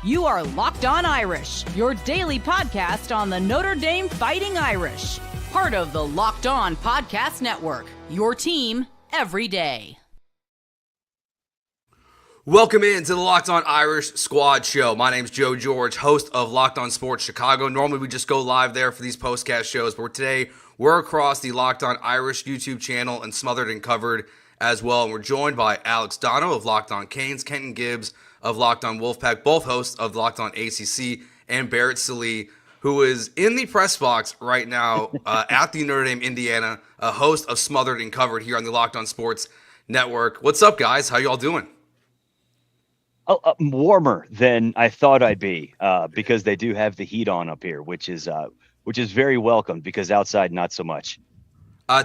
You are Locked On Irish, your daily podcast on the Notre Dame Fighting Irish. Part of the Locked On Podcast Network, your team every day. Welcome into the Locked On Irish Squad Show. My name's Joe George, host of Locked On Sports Chicago. Normally we just go live there for these postcast shows, but today we're across the Locked On Irish YouTube channel and Smothered and Covered as well. And we're joined by Alex Dono of Locked On Canes, Kenton Gibbs of Locked On Wolfpack, both hosts of Locked On ACC, and Barrett Sallee, who is in the press box right now at the Notre Dame, Indiana, a host of Smothered and Covered here on the Locked On Sports Network. What's up, guys? How y'all doing? Warmer than I thought I'd be because they do have the heat on up here, which is very welcome because outside not so much.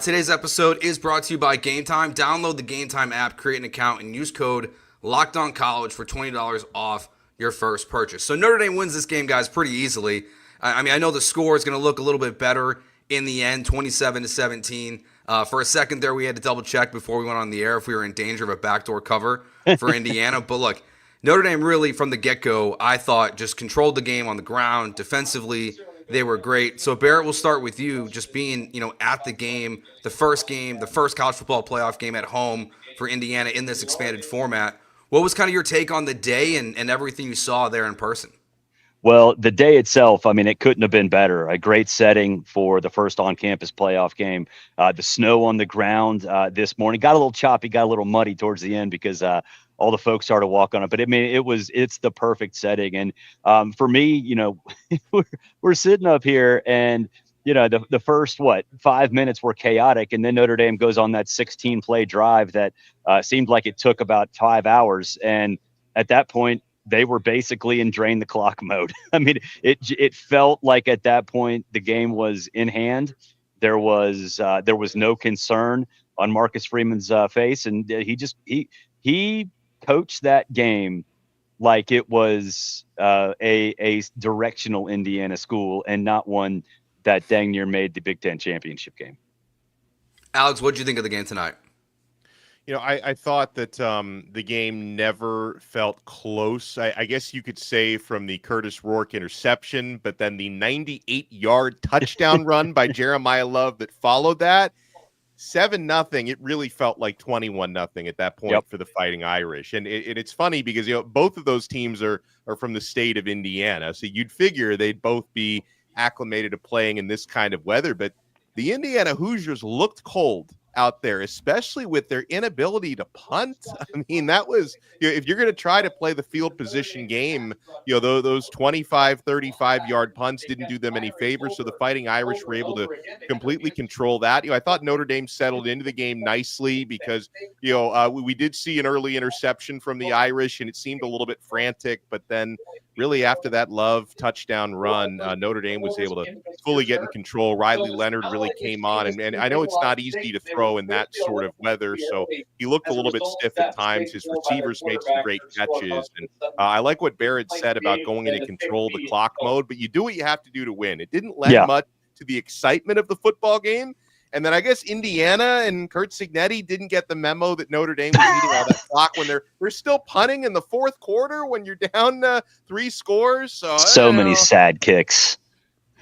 Today's episode is brought to you by Gametime. Download the Gametime app, create an account, and use code LOCKEDONCollege for $20 off your first purchase. So Notre Dame wins this game, guys, pretty easily. I mean, I know the score is going to look a little bit better in the end, 27-17. For a second there, we had to double check before we went on the air if we were in danger of a backdoor cover for Indiana. But look, Notre Dame really, from the get-go, I thought, just controlled the game on the ground. Defensively, they were great. So, Barrett, we'll start with you, just being, at the game, the first college football playoff game at home for Indiana in this expanded format. What was kind of your take on the day and everything you saw there in person? Well, the day itself, I mean, it couldn't have been better. A great setting for the first on-campus playoff game. The snow on the ground this morning got a little choppy, got a little muddy towards the end because all the folks started walking on it. But I mean, it's the perfect setting. And for me, we're sitting up here and, the first, 5 minutes were chaotic. And then Notre Dame goes on that 16-play drive that seemed like it took about 5 hours. And at that point, they were basically in drain the clock mode. I mean, it felt like at that point the game was in hand. There was no concern on Marcus Freeman's face, and he coached that game like it was a directional Indiana school and not one that dang near made the Big Ten championship game. Alex, what did you think of the game tonight? I thought that the game never felt close. I guess you could say from the Curtis Rourke interception, but then the 98-yard touchdown run by Jeremiyah Love that followed that, 7-0. It really felt like 21-0 at that point for the Fighting Irish. And it's funny because both of those teams are from the state of Indiana, so you'd figure they'd both be acclimated to playing in this kind of weather. But the Indiana Hoosiers looked cold out there, especially with their inability to punt. I mean, that was, if you're going to try to play the field position game, those 25, 35 yard punts didn't do them any favors. So the Fighting Irish were able to completely control that. I thought Notre Dame settled into the game nicely because, we did see an early interception from the Irish and it seemed a little bit frantic, but then really after that Love touchdown run, Notre Dame was able to fully get in control. Riley Leonard really came on, and I know it's not easy to throw in that sort of weather, so he looked a little bit stiff at times. His receivers made some great catches, and I like what Barrett said about going into control the clock mode, but you do what you have to do to win. It didn't lend much to the excitement of the football game. And then I guess Indiana and Curt Cignetti didn't get the memo that Notre Dame was eating all that clock when they're still punting in the fourth quarter when you're down 3 scores. So many sad kicks.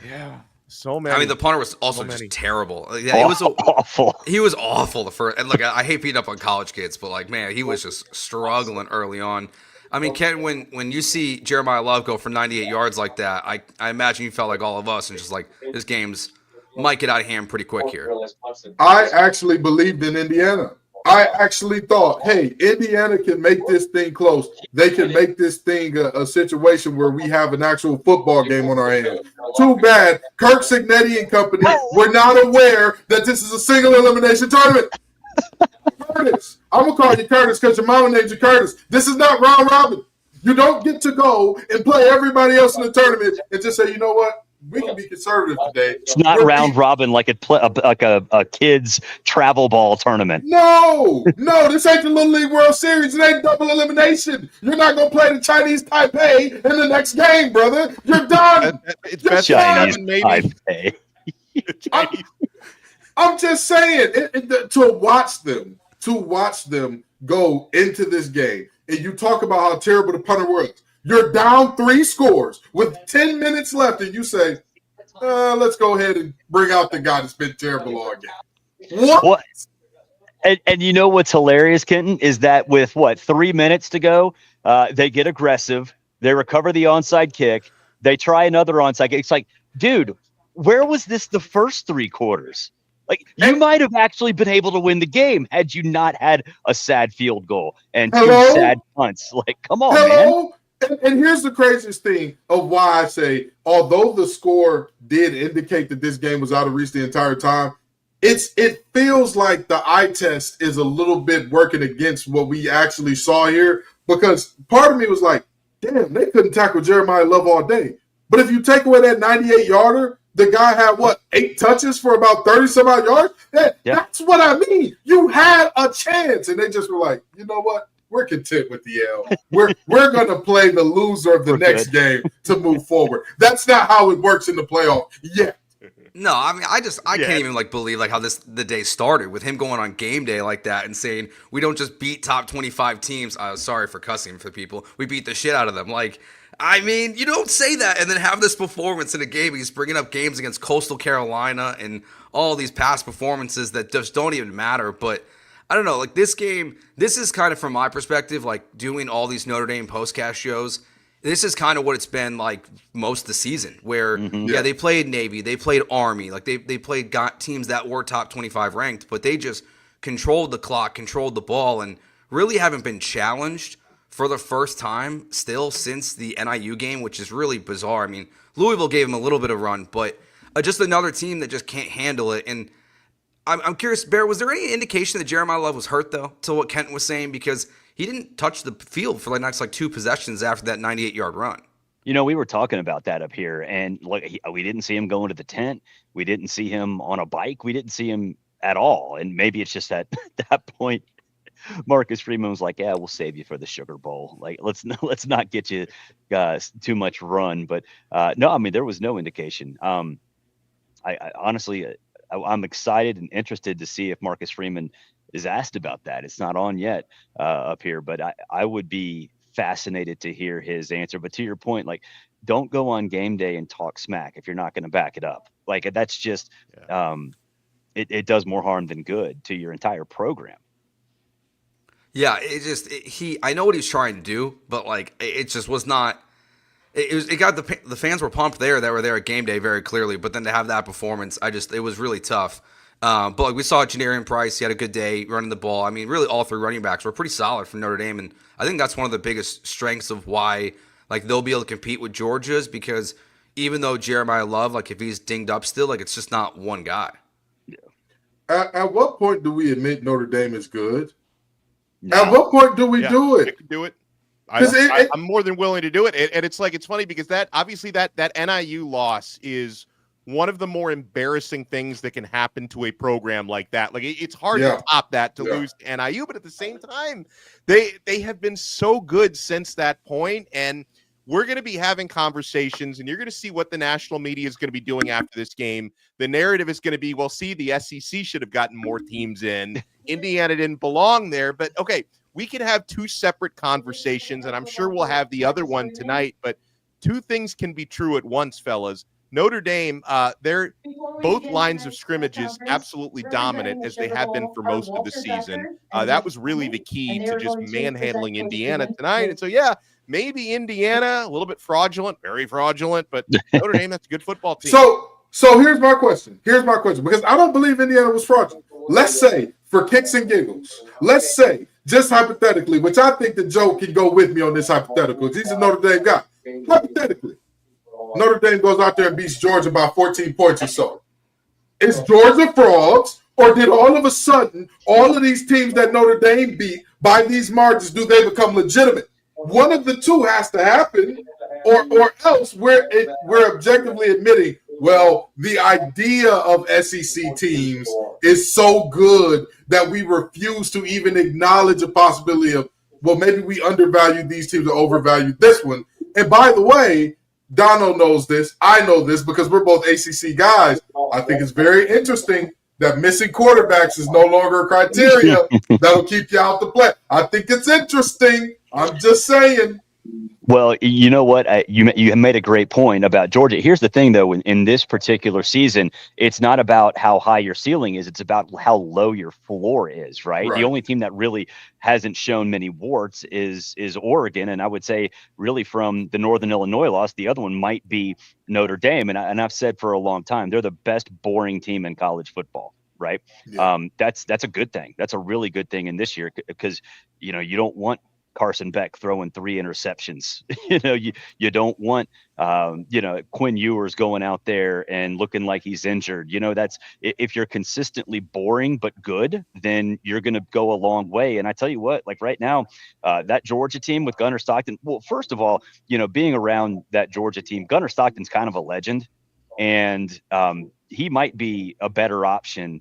Yeah, so many. I mean, the punter was also just terrible. Yeah, it was awful. He was awful the first. And look, I hate beating up on college kids, but man, he was just struggling early on. I mean, Ken, when you see Jeremiyah Love go for 98 yards like that, I imagine you felt like all of us and just like this game's might get out of hand pretty quick here. I actually believed in Indiana. I actually thought, hey, Indiana can make this thing close. They can make this thing a situation where we have an actual football game on our hands. Too bad Curt Cignetti and company were not aware that this is a single elimination tournament. Curtis, I'm going to call you Curtis because your mama named you Curtis. This is not round robin. You don't get to go and play everybody else in the tournament and just say, you know what? We can be conservative today. It's not round robin like a kid's travel ball tournament. No, this ain't the Little League World Series. It ain't double elimination. You're not going to play the Chinese Taipei in the next game, brother. You're done. It's best Chinese Taipei. I'm just saying, to watch them go into this game, and you talk about how terrible the punter was. You're down 3 scores with 10 minutes left, and you say, let's go ahead and bring out the guy that's been terrible all game. What? And you know what's hilarious, Kenton, is that with 3 minutes to go, they get aggressive. They recover the onside kick. They try another onside kick. It's like, dude, where was this the first 3 quarters? Like, you might have actually been able to win the game had you not had a sad field goal and 2 sad punts. Like, come on, man. And here's the craziest thing of why I say, although the score did indicate that this game was out of reach the entire time, it feels like the eye test is a little bit working against what we actually saw here, because part of me was like, damn, they couldn't tackle Jeremiyah Love all day. But if you take away that 98-yarder, the guy had, 8 touches for about 30-some-odd yards? That's what I mean. You had a chance. And they just were like, you know what? We're content with the L. We're going to play the loser of the next game to move forward. That's not how it works in the playoff yet. No, I mean, I can't even believe how the day started with him going on game day like that and saying we don't just beat top 25 teams. Sorry for cussing for people. We beat the shit out of them. Like, I mean, you don't say that and then have this performance in a game. He's bringing up games against Coastal Carolina and all these past performances that just don't even matter. But I don't know, like this game, this is kind of from my perspective, like doing all these Notre Dame postcast shows. This is kind of what it's been like most of the season where, they played Navy, they played Army, like they played teams that were top 25 ranked, but they just controlled the clock, controlled the ball, and really haven't been challenged for the first time still since the NIU game, which is really bizarre. I mean, Louisville gave them a little bit of run, but just another team that just can't handle it. And I'm curious, Bear, was there any indication that Jeremiyah Love was hurt, though, to what Kent was saying? Because he didn't touch the field for the next 2 possessions after that 98-yard run. You know, we were talking about that up here, and we didn't see him going to the tent. We didn't see him on a bike. We didn't see him at all. And maybe it's just at that point, Marcus Freeman was like, "Yeah, we'll save you for the Sugar Bowl. Like, let's not get you guys too much run." But no, I mean, there was no indication. I honestly, I'm excited and interested to see if Marcus Freeman is asked about that. It's not on yet up here, but I would be fascinated to hear his answer. But to your point, like, don't go on game day and talk smack if you're not going to back it up. Like, that's just it does more harm than good to your entire program. Yeah, I know what he's trying to do, but it just was not. It got the fans were pumped that were there at game day very clearly, but then to have that performance, it was really tough. But we saw Janarian Price. He had a good day running the ball. I mean, really all 3 running backs were pretty solid for Notre Dame, and I think that's one of the biggest strengths of why they'll be able to compete with Georgia's, because even though Jeremiyah Love, if he's dinged up still, it's just not one guy. Yeah. At what point do we admit Notre Dame is good? No. At what point do we do it? You can do it. I'm more than willing to do it. And it's funny because that NIU loss is one of the more embarrassing things that can happen to a program like that. It's hard to top that, to lose to NIU, but at the same time, they have been so good since that point. And we're going to be having conversations, and you're going to see what the national media is going to be doing after this game. The narrative is going to be, well, see, the SEC should have gotten more teams in. Indiana didn't belong there. But, okay, we can have 2 separate conversations, and I'm sure we'll have the other one tonight. But 2 things can be true at once, fellas. Notre Dame, they're both lines of scrimmages absolutely dominant, as they have been for most of the season. That was really the key to just manhandling Indiana tonight. And so, maybe Indiana, a little bit fraudulent, very fraudulent, but Notre Dame, that's a good football team. So here's my question. Because I don't believe Indiana was fraudulent. Let's say, for kicks and giggles, let's say, just hypothetically, which I think that Joe can go with me on this hypothetical, because he's a Notre Dame guy. Hypothetically, Notre Dame goes out there and beats Georgia by 14 points or so. Is Georgia frauds, or did all of a sudden all of these teams that Notre Dame beat by these margins, do they become legitimate? One of the 2 has to happen, or else we're objectively admitting, well, the idea of SEC teams is so good that we refuse to even acknowledge a possibility of, well, maybe we undervalue these teams or overvalue this one. And by the way, Dono knows this. I know this because we're both ACC guys. I think it's very interesting that missing quarterbacks is no longer a criteria that'll keep you out the play. I think it's interesting. I'm just saying. Well, you know what? You made a great point about Georgia. Here's the thing, though. In this particular season, it's not about how high your ceiling is. It's about how low your floor is, right? The only team that really hasn't shown many warts is Oregon. And I would say really from the Northern Illinois loss, the other one might be Notre Dame. And I've said for a long time, they're the best boring team in college football, right? Yeah. That's a good thing. That's a really good thing in this year because, you don't want Carson Beck throwing 3 interceptions. You don't want, Quinn Ewers going out there and looking like he's injured. That's if you're consistently boring but good, then you're going to go a long way. And I tell you what, like right now, that Georgia team with Gunnar Stockton. Well, first of all, being around that Georgia team, Gunnar Stockton's kind of a legend, and he might be a better option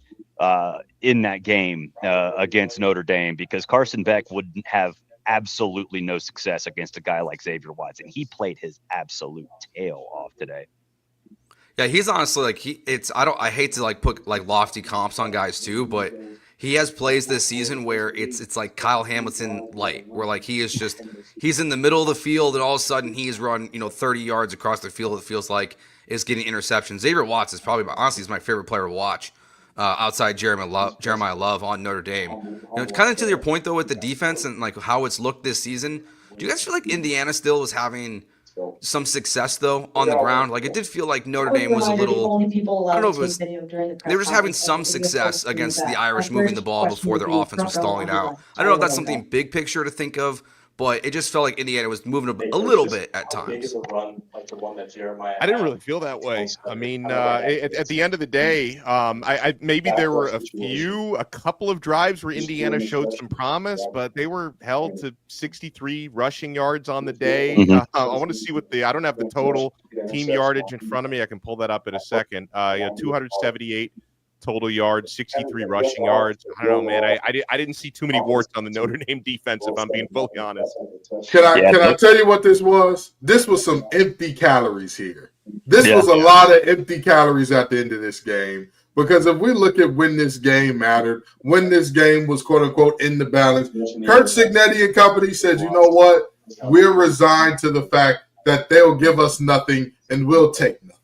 in that game against Notre Dame because Carson Beck wouldn't have absolutely no success against a guy like Xavier Watson. He played his absolute tail off today. Yeah, he's honestly I hate to put lofty comps on guys too, but he has plays this season where it's like Kyle Hamilton light, where he's in the middle of the field and all of a sudden he's run 30 yards across the field. It feels like is getting interceptions. Xavier Watson is probably honestly is my favorite player to watch. Outside Jeremiyah Love on Notre Dame. Kind of to your point, though, with the defense and how it's looked this season, do you guys feel like Indiana still was having some success, though, on the ground? It did feel like Notre Dame was a little, I don't know if it was, they were just having some success against the Irish moving the ball before their offense was stalling out. I don't know if that's something big picture to think of, but it just felt like Indiana was moving a little bit at times. I didn't really feel that way. I mean, at the end of the day, I maybe there were a couple of drives where Indiana showed some promise, but they were held to 63 rushing yards on the day. I want to see I don't have the total team yardage in front of me. I can pull that up in a second. 278 total yards, 63 rushing yards. I don't know, man. I didn't see too many warts on the Notre Dame defense, if I'm being fully honest. Can I tell you what this was? This was some empty calories here. This was a lot of empty calories at the end of this game. Because if we look at when this game mattered, when this game was quote unquote in the balance, Kurt Cignetti and company said, you know what? We're resigned to the fact that they'll give us nothing and we'll take nothing.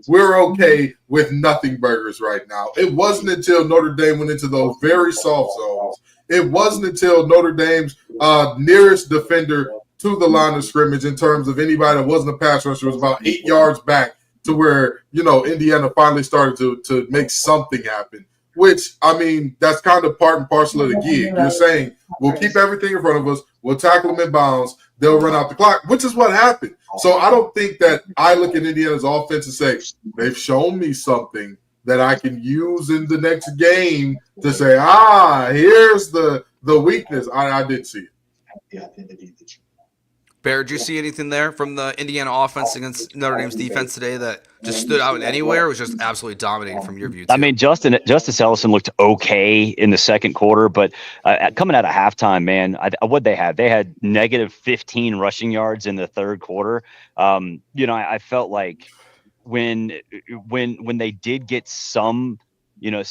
We're okay with nothing burgers right now. It wasn't until Notre Dame went into those very soft zones. It wasn't until Notre Dame's nearest defender to the line of scrimmage in terms of anybody that wasn't a pass rusher was about 8 yards back to where, Indiana finally started to make something happen, which, I mean, that's kind of part and parcel of the gig. You're saying we'll keep everything in front of us. We'll tackle them in bounds. They'll run out the clock, which is what happened. So I don't think that I look at Indiana's offense and say, they've shown me something that I can use in the next game to say, here's the weakness. I did see it. Bear, did you see anything there from the Indiana offense against Notre Dame's defense today that just stood out in anywhere? It was just absolutely dominating from your view, too. I mean, Justice Ellison looked okay in the second quarter, but coming out of halftime, man, what'd they have? They had negative 15 rushing yards in the third quarter. I felt like when they did get some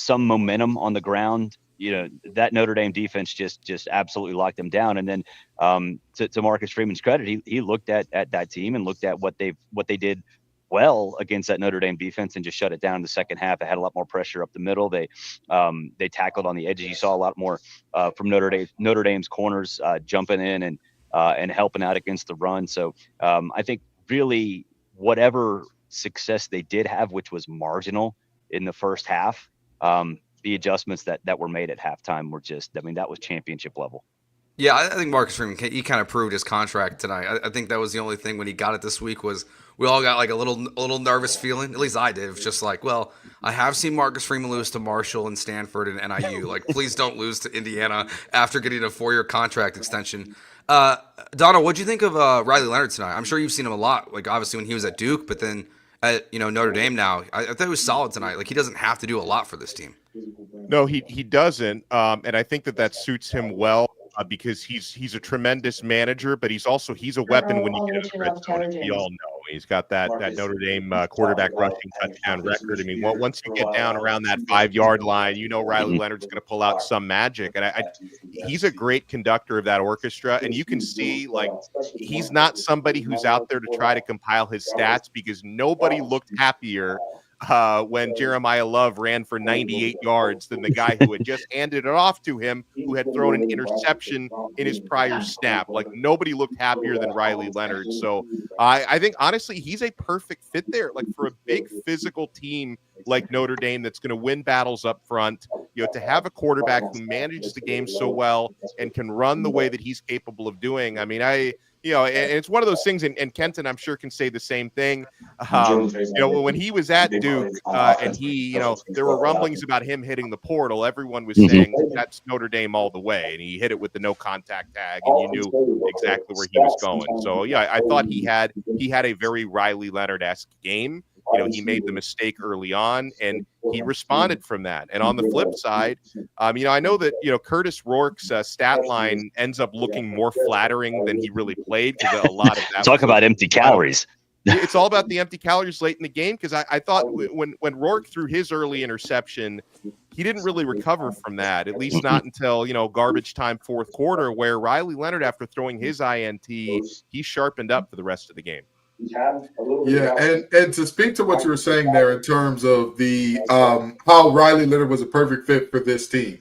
momentum on the ground, that Notre Dame defense just absolutely locked them down. And then to Marcus Freeman's credit, he looked at that team and looked at what they did well against that Notre Dame defense and just shut it down in the second half. They had a lot more pressure up the middle. They tackled on the edges. You saw a lot more from Notre Dame's corners jumping in and helping out against the run. So I think really whatever success they did have, which was marginal in the first half, the adjustments that were made at halftime were that was championship level. Yeah, I think Marcus Freeman, he kind of proved his contract tonight. I think that was the only thing when he got it this week was we all got a little nervous feeling. At least I did. It was just I have seen Marcus Freeman lose to Marshall and Stanford and NIU. Please don't lose to Indiana after getting a 4-year contract extension. Donna, what'd you think of Riley Leonard tonight? I'm sure you've seen him a lot, obviously when he was at Duke, but then at Notre Dame now. I thought he was solid tonight. He doesn't have to do a lot for this team. No, he doesn't, and I think that suits him well because he's a tremendous manager, but he's a weapon when you get in the red zone, as we all know. He's got that Notre Dame quarterback rushing touchdown record. I mean, once you get down around that 5-yard line, Riley Leonard's going to pull out some magic. And he's a great conductor of that orchestra. And you can see, like, he's not somebody who's out there to try to compile his stats, because nobody looked happier when Jeremiyah Love ran for 98 yards than the guy who had just handed it off to him, who had thrown an interception in his prior snap. Like, nobody looked happier than Riley Leonard. So I think, honestly, he's a perfect fit there. Like, for a big physical team like Notre Dame that's going to win battles up front, to have a quarterback who manages the game so well and can run the way that he's capable of doing. I mean, and it's one of those things, and Kenton, I'm sure, can say the same thing. When he was at Duke, and there were rumblings about him hitting the portal, everyone was saying that's Notre Dame all the way, and he hit it with the no contact tag, and you knew exactly where he was going. So yeah, I thought he had a very Riley Leonard-esque game. He made the mistake early on, and he responded from that. And on the flip side, I know that, Curtis Rourke's stat line ends up looking more flattering than he really played, because a lot of that. Talk about empty calories. It's all about the empty calories late in the game, because I thought when Rourke threw his early interception, he didn't really recover from that, at least not until, garbage time fourth quarter, where Riley Leonard, after throwing his INT, he sharpened up for the rest of the game. Yeah, and to speak to what you were saying there in terms of the how Riley Leonard was a perfect fit for this team,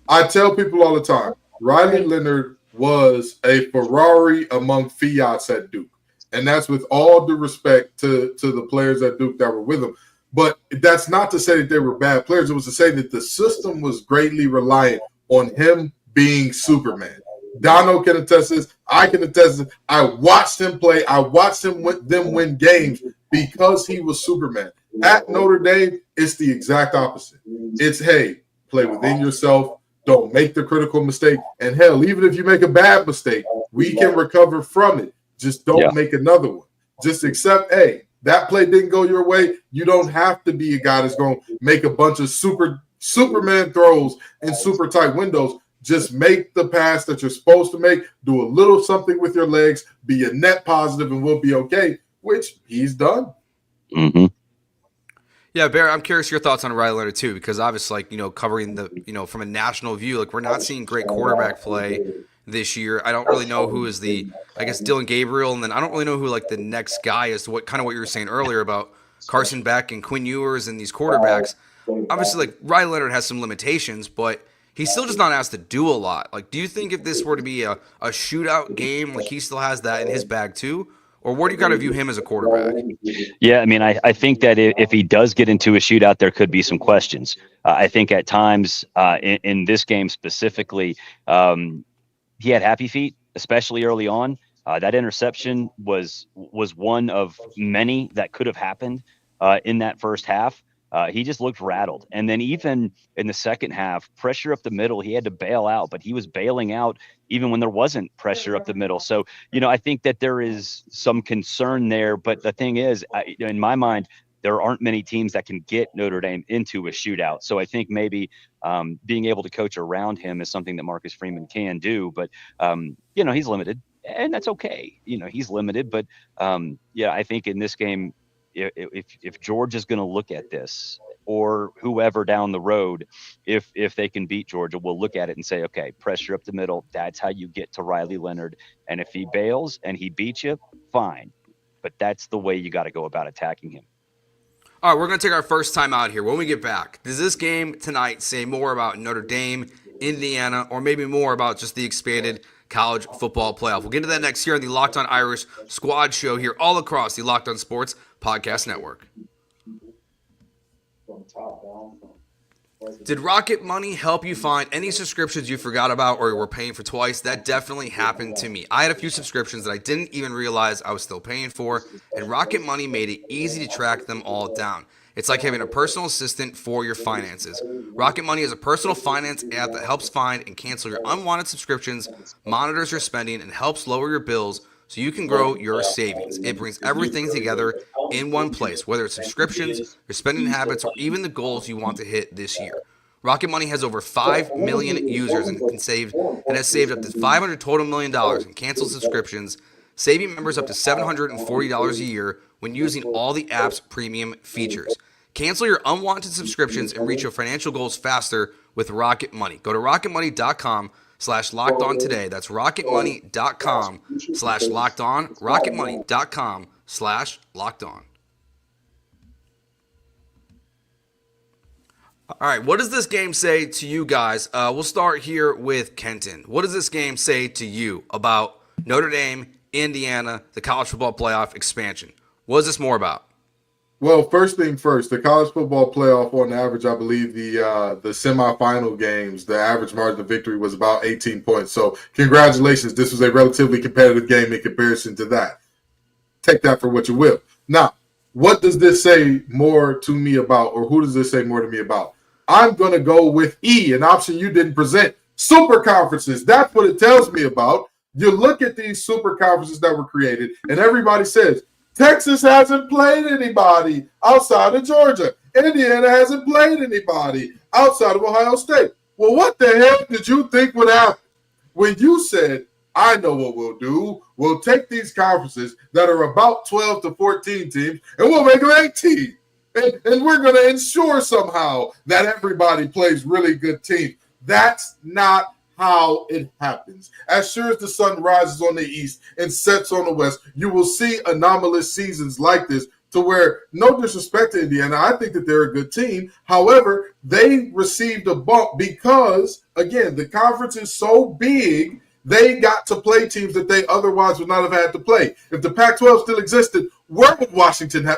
I tell people all the time, Riley Leonard was a Ferrari among Fiats at Duke, and that's with all due respect to the players at Duke that were with him. But that's not to say that they were bad players. It was to say that the system was greatly reliant on him being Superman. Dono can attest this. I can attest this. I watched him play. I watched them win games because he was Superman. At Notre Dame, it's the exact opposite. It's, hey, play within yourself. Don't make the critical mistake. And hell, even if you make a bad mistake, we can recover from it. Just don't make another one. Just accept, hey, that play didn't go your way. You don't have to be a guy that's going to make a bunch of Superman throws in super tight windows. Just make the pass that you're supposed to make, do a little something with your legs, be a net positive, and we'll be okay, which he's done. Mm-hmm. Yeah, Bear, I'm curious your thoughts on Riley Leonard too, because obviously, covering the, from a national view, we're not seeing great quarterback play this year. I don't really know who is Dylan Gabriel, and then I don't really know who the next guy is. What you were saying earlier about Carson Beck and Quinn Ewers and these quarterbacks. Obviously, Riley Leonard has some limitations, but he's still just not asked to do a lot. Do you think if this were to be a shootout game, he still has that in his bag too? Or where do you kind of view him as a quarterback? Yeah, I think that if he does get into a shootout, there could be some questions. I think at times in this game specifically, he had happy feet, especially early on. That interception was one of many that could have happened in that first half. He just looked rattled. And then even in the second half, pressure up the middle, he had to bail out, but he was bailing out even when there wasn't pressure up the middle. So, I think that there is some concern there. But the thing is, in my mind, there aren't many teams that can get Notre Dame into a shootout. So I think maybe being able to coach around him is something that Marcus Freeman can do. But, he's limited, and that's okay. He's limited. But, I think in this game, if George is going to look at this, or whoever down the road, if they can beat Georgia, we'll look at it and say, okay, pressure up the middle. That's how you get to Riley Leonard. And if he bails and he beats you, fine. But that's the way you got to go about attacking him. All right, we're going to take our first time out here. When we get back, does this game tonight say more about Notre Dame, Indiana, or maybe more about just the expanded college football playoff? We'll get to that next here on the Locked On Irish Squad Show here all across the Locked On Sports Podcast Network. Did Rocket Money help you find any subscriptions you forgot about or were paying for twice? That definitely happened to me. I had a few subscriptions that I didn't even realize I was still paying for, and Rocket Money made it easy to track them all down. It's like having a personal assistant for your finances. Rocket Money is a personal finance app that helps find and cancel your unwanted subscriptions, monitors your spending, and helps lower your bills so you can grow your savings. It brings everything together in one place, whether it's subscriptions, your spending habits, or even the goals you want to hit this year. Rocket Money has over 5 million users and has saved up to $500 total million in canceled subscriptions saving members up to $740 a year when using all the app's premium features. Cancel your unwanted subscriptions and reach your financial goals faster with Rocket Money. Go to rocketmoney.com/lockedon today. That's rocketmoney.com/lockedon. rocketmoney.com/lockedon. All right, what does this game say to you guys? We'll start here with Kenton. What does this game say to you about Notre Dame, Indiana, the college football playoff expansion? What is this more about? Well, first thing first, the college football playoff on average, I believe the semifinal games, the average margin of victory was about 18 points. So congratulations. This was a relatively competitive game in comparison to that. Take that for what you will. Now, what does this say more to me about, or who does this say more to me about? I'm going to go with E, an option you didn't present. Super conferences. That's what it tells me about. You look at these super conferences that were created, and everybody says, Texas hasn't played anybody outside of Georgia. Indiana hasn't played anybody outside of Ohio State. Well, what the hell did you think would happen when you said, I know what we'll do. We'll take these conferences that are about 12 to 14 teams, and we'll make them 18. And we're going to ensure somehow that everybody plays really good teams. That's not how it happens. As sure as the sun rises on the east and sets on the west, you will see anomalous seasons like this to where, no disrespect to Indiana, I think that they're a good team. However, they received a bump because, again, the conference is so big, they got to play teams that they otherwise would not have had to play. If the Pac-12 still existed, where would Washington have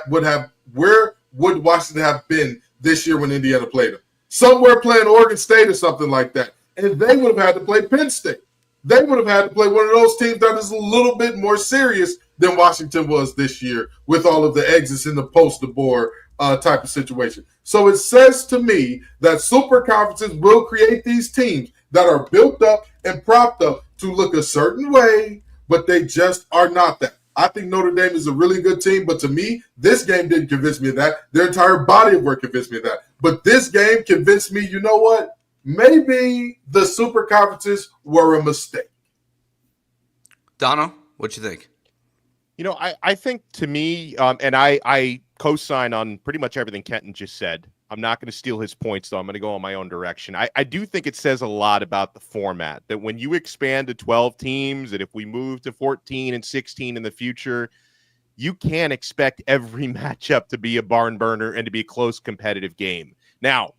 been this year when Indiana played them? Somewhere playing Oregon State or something like that. And they would have had to play Penn State. They would have had to play one of those teams that is a little bit more serious than Washington was this year with all of the exits in the poster board type of situation. So it says to me that super conferences will create these teams that are built up and propped up to look a certain way, but they just are not that. I think Notre Dame is a really good team, but to me, this game didn't convince me of that. Their entire body of work convinced me of that. But this game convinced me, you know what? Maybe the super conferences were a mistake. Dono, what you think? You know, I think to me, and I co-sign on pretty much everything Kenton just said. I'm not going to steal his points, though. I'm going to go in my own direction. I do think it says a lot about the format, that when you expand to 12 teams, and if we move to 14 and 16 in the future, you can't expect every matchup to be a barn burner and to be a close competitive game. Now,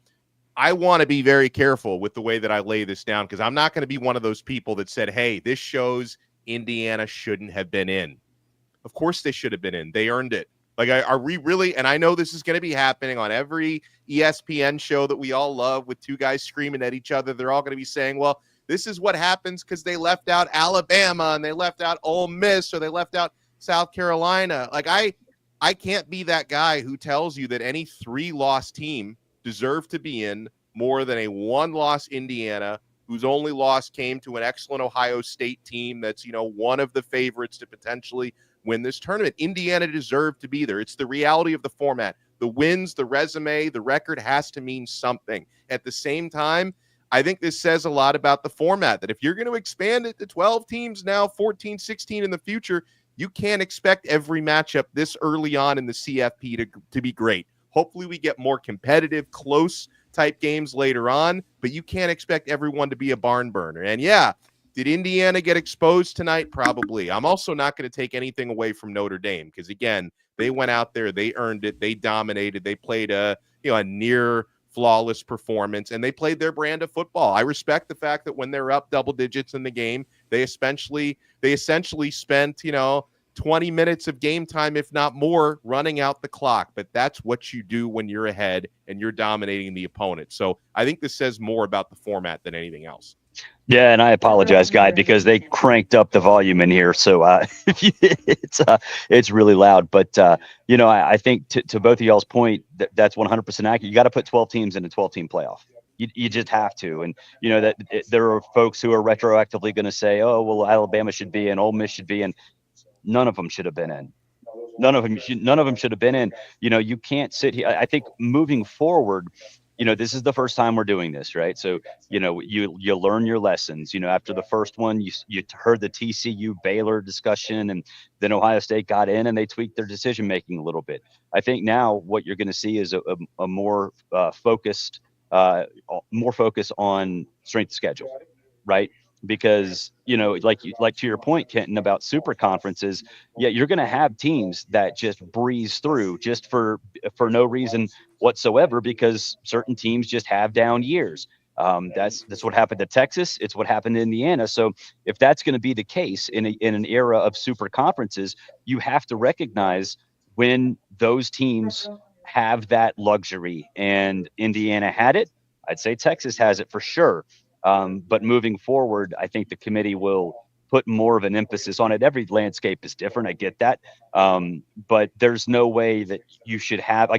I want to be very careful with the way that I lay this down, because I'm not going to be one of those people that said, hey, this shows Indiana shouldn't have been in. Of course they should have been in. They earned it. Like, are we really, and I know this is going to be happening on every ESPN show that we all love with two guys screaming at each other. They're all going to be saying, well, this is what happens because they left out Alabama and they left out Ole Miss or they left out South Carolina. Like, I can't be that guy who tells you that any 3-loss team deserved to be in more than a 1-loss Indiana, whose only loss came to an excellent Ohio State team that's, you know, one of the favorites to potentially win this tournament. Indiana deserved to be there. It's the reality of the format. The wins, the resume, the record has to mean something. At the same time, I think this says a lot about the format, that if you're going to expand it to 12 teams now, 14, 16 in the future, you can't expect every matchup this early on in the CFP to be great. Hopefully we get more competitive, close type games later on, but you can't expect everyone to be a barn burner. And yeah, did Indiana get exposed tonight? Probably. I'm also not going to take anything away from Notre Dame because, again, they went out there, they earned it, they dominated, they played a near flawless performance, and they played their brand of football. I respect the fact that when they're up double digits in the game, they essentially spent 20 minutes of game time, if not more, running out the clock. But that's what you do when you're ahead and you're dominating the opponent. So I think this says more about the format than anything else. Yeah, and I apologize, Guy, because they cranked up the volume in here, so it's really loud. But I think to both of y'all's point, that's 100% accurate. You got to put 12 teams in a 12-team playoff. You just have to, and there are folks who are retroactively going to say, "Oh, well, Alabama should be in, Ole Miss should be in." None of them should have been in. None of them should have been in. You can't sit here. I think moving forward, this is the first time we're doing this, right? So, you learn your lessons. After the first one, you heard the TCU Baylor discussion, and then Ohio State got in and they tweaked their decision making a little bit. I think now what you're going to see is a more focus on strength of schedule, right? Because like to your point, Kenton, about super conferences, you're going to have teams that just breeze through just for no reason whatsoever, because certain teams just have down years. That's what happened to Texas. It's what happened to Indiana. So if that's going to be the case in an era of super conferences, you have to recognize when those teams have that luxury. And Indiana had it. I'd say Texas has it for sure. But moving forward, I think the committee will put more of an emphasis on it. Every landscape is different. I get that. But there's no way that you should have,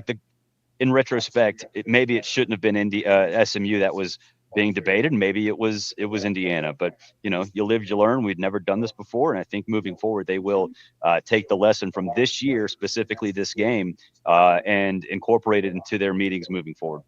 in retrospect, maybe it shouldn't have been SMU that was being debated. Maybe it was Indiana, but you live, you learn. We'd never done this before. And I think moving forward, they will take the lesson from this year, specifically this game, and incorporate it into their meetings moving forward.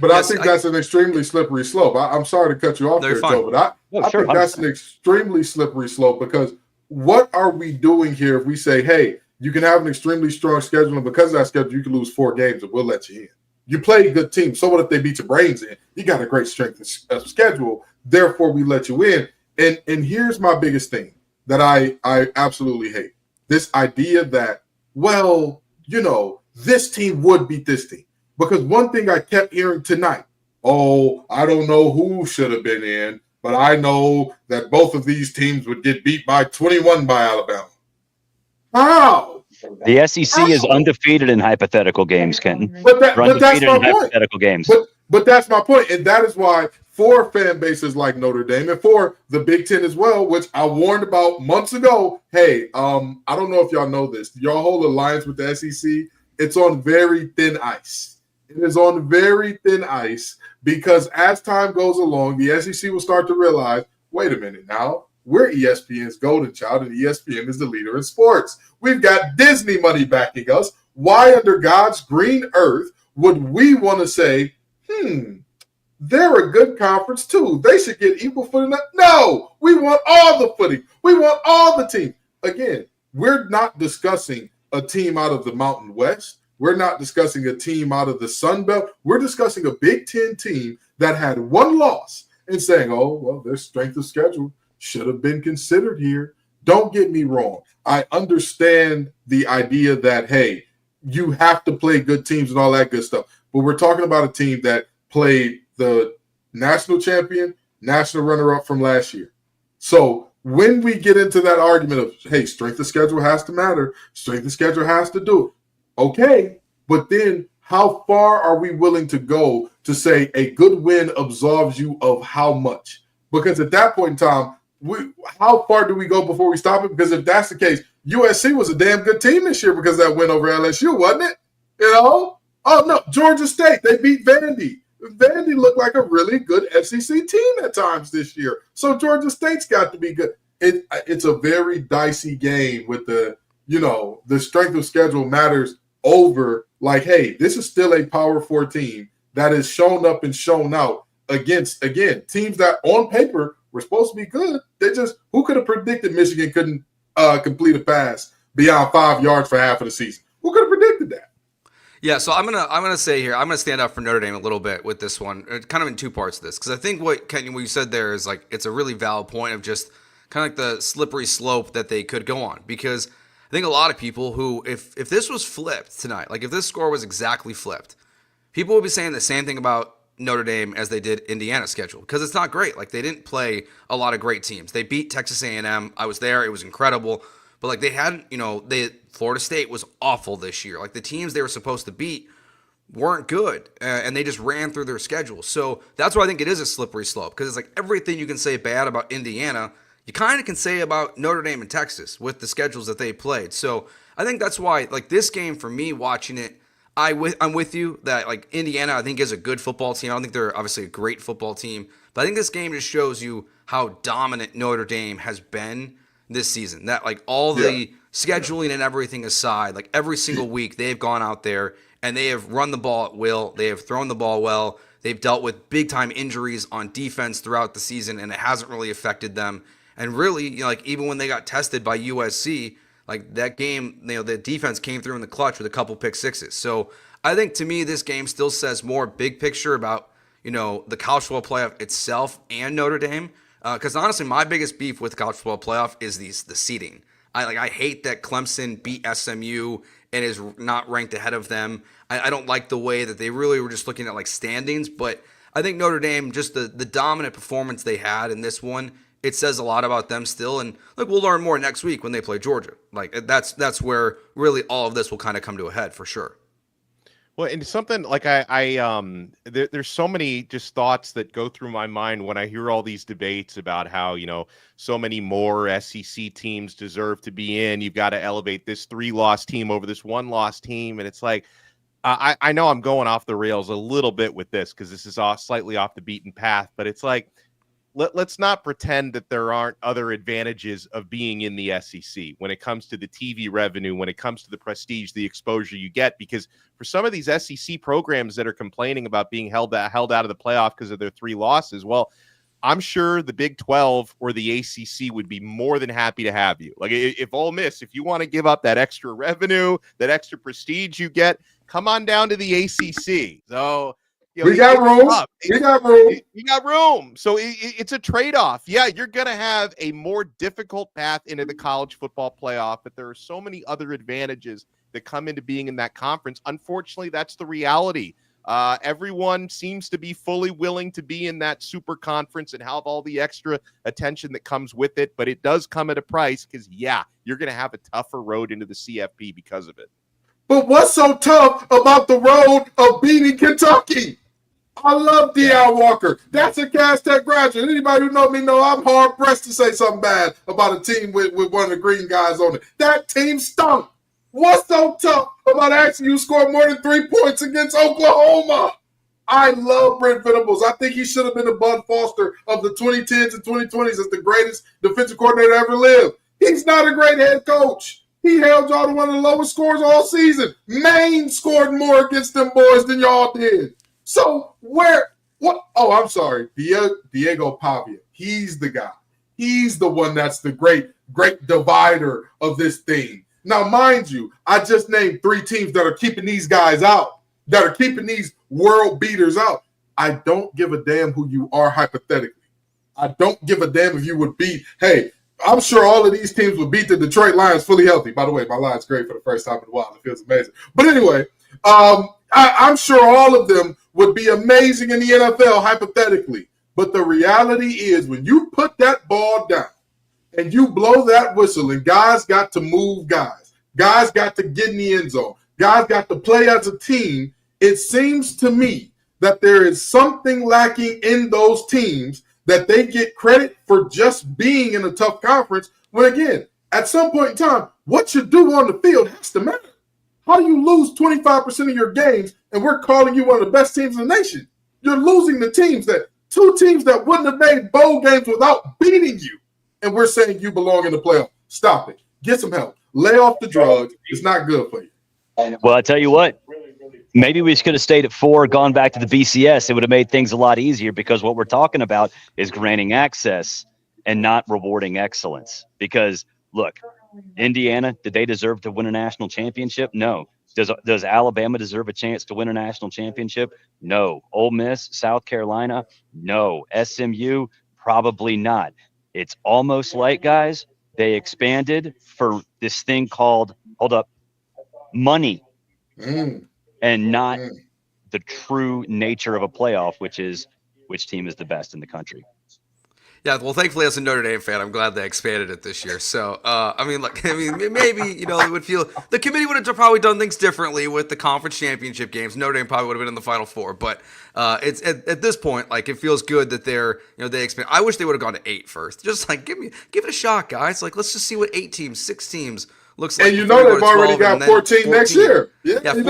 But yes, I think that's an extremely slippery slope. I'm sorry to cut you off there, Joe, but I think that's an extremely slippery slope, because what are we doing here if we say, hey, you can have an extremely strong schedule, and because of that schedule, you can lose 4 games and we'll let you in. You play a good team. So what if they beat your brains in? You got a great strength of schedule, therefore we let you in. And here's my biggest thing that I absolutely hate. This idea that, this team would beat this team. Because one thing I kept hearing tonight, I don't know who should have been in, but I know that both of these teams would get beat by 21 by Alabama. How? The SEC is undefeated in hypothetical games, Kenton. But that's my point. Hypothetical games. But that's my point. And that is why for fan bases like Notre Dame and for the Big Ten as well, which I warned about months ago, hey, I don't know if y'all know this. Your whole alliance with the SEC, it's on very thin ice. It is on very thin ice, because as time goes along, the SEC will start to realize, wait a minute now, we're ESPN's golden child, and ESPN is the leader in sports. We've got Disney money backing us. Why under God's green earth would we want to say, they're a good conference too, they should get equal footing? No, we want all the footing. We want all the teams. Again, we're not discussing a team out of the Mountain West. We're not discussing a team out of the Sun Belt. We're discussing a Big Ten team that had one loss and saying, their strength of schedule should have been considered here. Don't get me wrong. I understand the idea that, hey, you have to play good teams and all that good stuff. But we're talking about a team that played the national champion, national runner-up from last year. So when we get into that argument of, hey, strength of schedule has to matter, strength of schedule has to do it. Okay, but then how far are we willing to go to say a good win absolves you of how much? Because at that point in time, how far do we go before we stop it? Because if that's the case, USC was a damn good team this year because of that win over LSU, wasn't it? Oh, no, Georgia State, they beat Vandy. Vandy looked like a really good SEC team at times this year. So Georgia State's got to be good. It's a very dicey game with the strength of schedule matters over, hey, this is still a Power 4 team that has shown up and shown out against, again, teams that on paper were supposed to be good. Who could have predicted Michigan couldn't complete a pass beyond 5 yards for half of the season? Who could have predicted that? Yeah, so I'm gonna say here, I'm gonna stand up for Notre Dame a little bit with this one, kind of in 2 parts of this, because I think what you said there is it's a really valid point of just kind of the slippery slope that they could go on, because I think a lot of people who, if this was flipped tonight, if this score was exactly flipped, people would be saying the same thing about Notre Dame as they did Indiana's schedule, because it's not great. They didn't play a lot of great teams. They beat Texas A&M. I was there. It was incredible. But they hadn't, Florida State was awful this year. The teams they were supposed to beat weren't good, and they just ran through their schedule. So that's why I think it is a slippery slope, because it's everything you can say bad about Indiana, you kind of can say about Notre Dame and Texas with the schedules that they played. So I think that's why, this game for me, watching it, I'm with you that Indiana, I think, is a good football team. I don't think they're obviously a great football team, but I think this game just shows you how dominant Notre Dame has been this season. That all the scheduling and everything aside, every single week they've gone out there and they have run the ball at will. They have thrown the ball well. They've dealt with big-time injuries on defense throughout the season, and it hasn't really affected them. And really, like even when they got tested by USC, like that game, the defense came through in the clutch with a couple pick sixes. So I think to me, this game still says more big picture about the college football playoff itself and Notre Dame. Because honestly, my biggest beef with the college football playoff is the seeding. I hate that Clemson beat SMU and is not ranked ahead of them. I don't like the way that they really were just looking at like standings, but I think Notre Dame, just the dominant performance they had in this one, it says a lot about them still. And look, we'll learn more next week when they play Georgia. Like that's where really all of this will kind of come to a head for sure. Well, and something like there's so many just thoughts that go through my mind when I hear all these debates about how, so many more SEC teams deserve to be in. You've got to elevate this 3-loss team over this 1-loss team. And it's like, I know I'm going off the rails a little bit with this because this is slightly off the beaten path, but it's like, let's not pretend that there aren't other advantages of being in the SEC when it comes to the TV revenue, when it comes to the prestige, the exposure you get, because for some of these SEC programs that are complaining about being held out of the playoff because of their 3 losses, well, I'm sure the Big 12 or the ACC would be more than happy to have you. Like if Ole Miss, if you want to give up that extra revenue, that extra prestige you get, come on down to the ACC. So we got room. We got room. You got room. So it's a trade-off. Yeah, you're going to have a more difficult path into the college football playoff, but there are so many other advantages that come into being in that conference. Unfortunately, that's the reality. Everyone seems to be fully willing to be in that super conference and have all the extra attention that comes with it, but it does come at a price because, you're going to have a tougher road into the CFP because of it. But what's so tough about the road of beating Kentucky? I love D.L. Walker. That's a Cass Tech graduate. Anybody who knows me know I'm hard-pressed to say something bad about a team with one of the green guys on it. That team stunk. What's so tough about asking you to score more than 3 points against Oklahoma? I love Brent Venables. I think he should have been the Bud Foster of the 2010s and 2020s as the greatest defensive coordinator ever lived. He's not a great head coach. He held y'all to one of the lowest scores all season. Maine scored more against them boys than y'all did. So what? Oh, I'm sorry. Diego Pavia. He's the guy. He's the one that's the great divider of this thing. Now, mind you, I just named 3 teams that are keeping these guys out, that are keeping these world beaters out. I don't give a damn who you are hypothetically. I don't give a damn if you would beat, hey, I'm sure all of these teams would beat the Detroit Lions fully healthy. By the way, my line's great for the first time in a while. It feels amazing. But anyway, I'm sure all of them would be amazing in the NFL hypothetically. But the reality is when you put that ball down and you blow that whistle and guys got to move guys got to get in the end zone, guys got to play as a team, it seems to me that there is something lacking in those teams that they get credit for just being in a tough conference when, again, at some point in time, what you do on the field has to matter. How do you lose 25% of your games and we're calling you one of the best teams in the nation? You're losing the two teams that wouldn't have made bowl games without beating you. And we're saying you belong in the playoff. Stop it. Get some help. Lay off the drugs. It's not good for you. Well, I tell you what, maybe we could have stayed at 4, gone back to the BCS. It would have made things a lot easier because what we're talking about is granting access and not rewarding excellence. Because, look, Indiana, did they deserve to win a national championship? No. Does Alabama deserve a chance to win a national championship? No. Ole Miss, South Carolina? No. SMU? Probably not. It's almost like, guys, they expanded for this thing called, money and not the true nature of a playoff, which is which team is the best in the country. Yeah, well, thankfully, as a Notre Dame fan, I'm glad they expanded it this year. So, maybe, it would feel the committee would have probably done things differently with the conference championship games. Notre Dame probably would have been in the Final Four, but it's at this point, it feels good that they expand. I wish they would have gone to 8 first. Just give it a shot, guys. Let's just see what 8 teams, 6 teams looks like. And they've already got 14 next year. Yeah, 14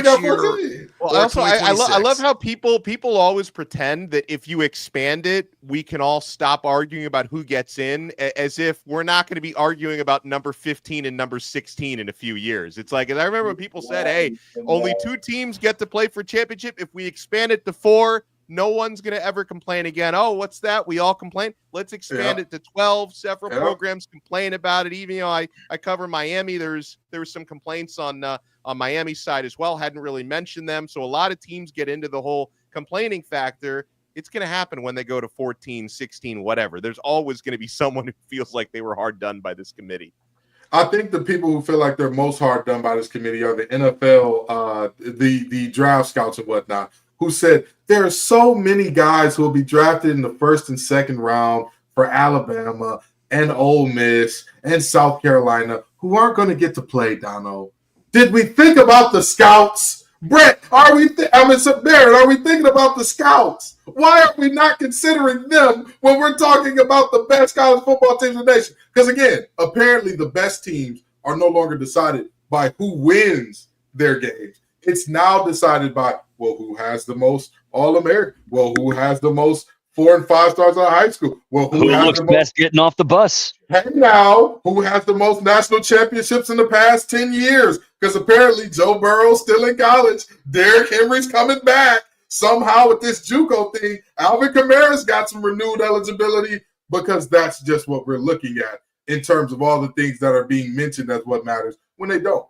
next year. or also, I 2026. love how people always pretend that if you expand it, we can all stop arguing about who gets in, as if we're not going to be arguing about number 15 and number 16 in a few years. It's like, and I remember when people said, hey, only 2 teams get to play for championship. If we expand it to 4, no one's going to ever complain again. Oh, what's that? We all complain. Let's expand it to 12. Several programs complain about it. Even, I cover Miami. There was some complaints on Miami's side as well. Hadn't really mentioned them. So a lot of teams get into the whole complaining factor. It's going to happen when they go to 14, 16, whatever. There's always going to be someone who feels like they were hard done by this committee. I think the people who feel like they're most hard done by this committee are the NFL, the draft scouts and whatnot, who said there are so many guys who will be drafted in the first and second round for Alabama and Ole Miss and South Carolina who aren't going to get to play, Dono. Did we think about the scouts? Brett, Barrett, are we thinking about the scouts? Why are we not considering them when we're talking about the best college football teams in the nation? Because, again, apparently the best teams are no longer decided by who wins their games. It's now decided by, well, who has the most All-American? Well, who has the most 4 and 5 stars out of high school? Well, who has looks the best getting off the bus? Hey, now, who has the most national championships in the past 10 years? Because apparently Joe Burrow's still in college. Derrick Henry's coming back. Somehow with this JUCO thing, Alvin Kamara's got some renewed eligibility, because that's just what we're looking at in terms of all the things that are being mentioned as what matters when they don't.